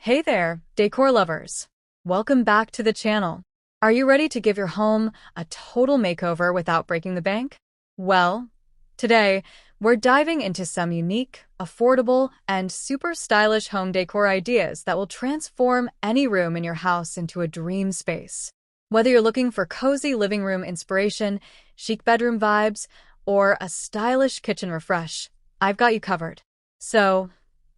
Hey there, decor lovers. Welcome back to the channel. Are you ready to give your home a total makeover without breaking the bank? Well, today we're diving into some unique, affordable, and super stylish home decor ideas that will transform any room in your house into a dream space. Whether you're looking for cozy living room inspiration, chic bedroom vibes, or a stylish kitchen refresh, I've got you covered. So,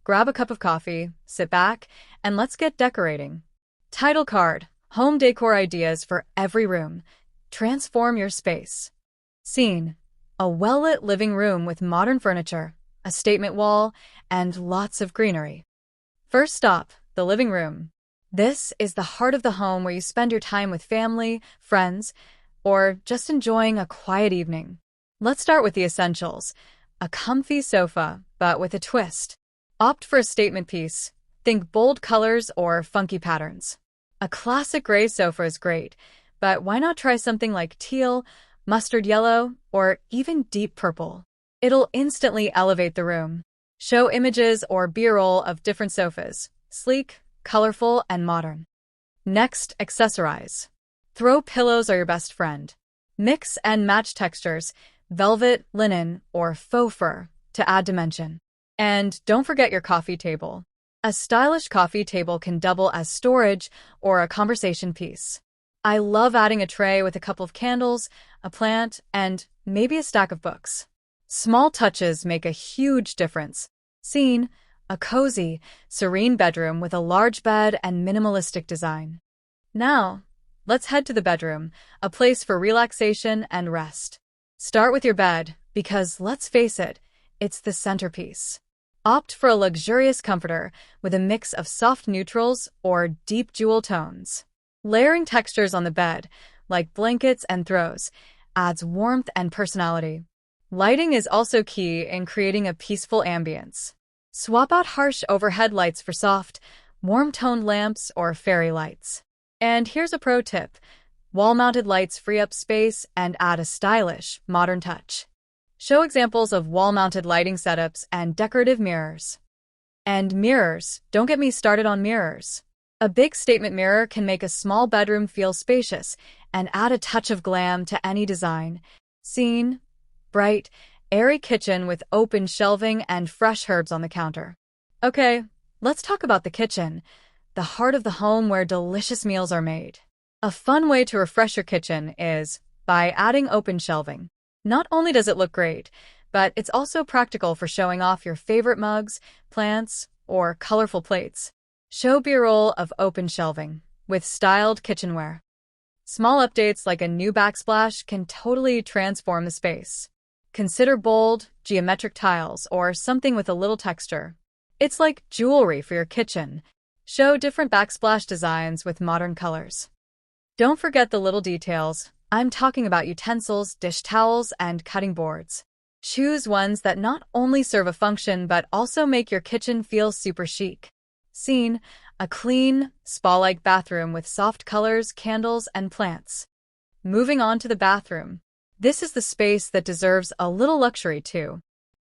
grab a cup of coffee, sit back, and let's get decorating. Title card: Home Decor Ideas for Every Room. Transform your space. Scene: a well-lit living room with modern furniture, a statement wall, and lots of greenery. First stop, the living room. This is the heart of the home where you spend your time with family, friends, or just enjoying a quiet evening. Let's start with the essentials. A comfy sofa, but with a twist. Opt for a statement piece. Think bold colors or funky patterns. A classic gray sofa is great, but why not try something like teal, mustard yellow, or even deep purple? It'll instantly elevate the room. Show images or B-roll of different sofas, sleek, colorful, and modern. Next, accessorize. Throw pillows are your best friend. Mix and match textures, velvet, linen, or faux fur, to add dimension. And don't forget your coffee table. A stylish coffee table can double as storage or a conversation piece. I love adding a tray with a couple of candles, a plant, and maybe a stack of books. Small touches make a huge difference. Scene: a cozy, serene bedroom with a large bed and minimalistic design. Now, let's head to the bedroom, a place for relaxation and rest. Start with your bed, because let's face it, it's the centerpiece. Opt for a luxurious comforter with a mix of soft neutrals or deep jewel tones. Layering textures on the bed, like blankets and throws, adds warmth and personality. Lighting is also key in creating a peaceful ambience. Swap out harsh overhead lights for soft, warm-toned lamps or fairy lights. And here's a pro tip: wall-mounted lights free up space and add a stylish, modern touch. Show examples of wall-mounted lighting setups and decorative mirrors. And mirrors, don't get me started on mirrors. A big statement mirror can make a small bedroom feel spacious and add a touch of glam to any design. Scene: bright, airy kitchen with open shelving and fresh herbs on the counter. Okay, let's talk about the kitchen, the heart of the home where delicious meals are made. A fun way to refresh your kitchen is by adding open shelving. Not only does it look great, but it's also practical for showing off your favorite mugs, plants, or colorful plates. Show B-roll of open shelving with styled kitchenware. Small updates like a new backsplash can totally transform the space. Consider bold, geometric tiles or something with a little texture. It's like jewelry for your kitchen. Show different backsplash designs with modern colors. Don't forget the little details. I'm talking about utensils, dish towels, and cutting boards. Choose ones that not only serve a function but also make your kitchen feel super chic. Scene: a clean, spa-like bathroom with soft colors, candles, and plants. Moving on to the bathroom. This is the space that deserves a little luxury too.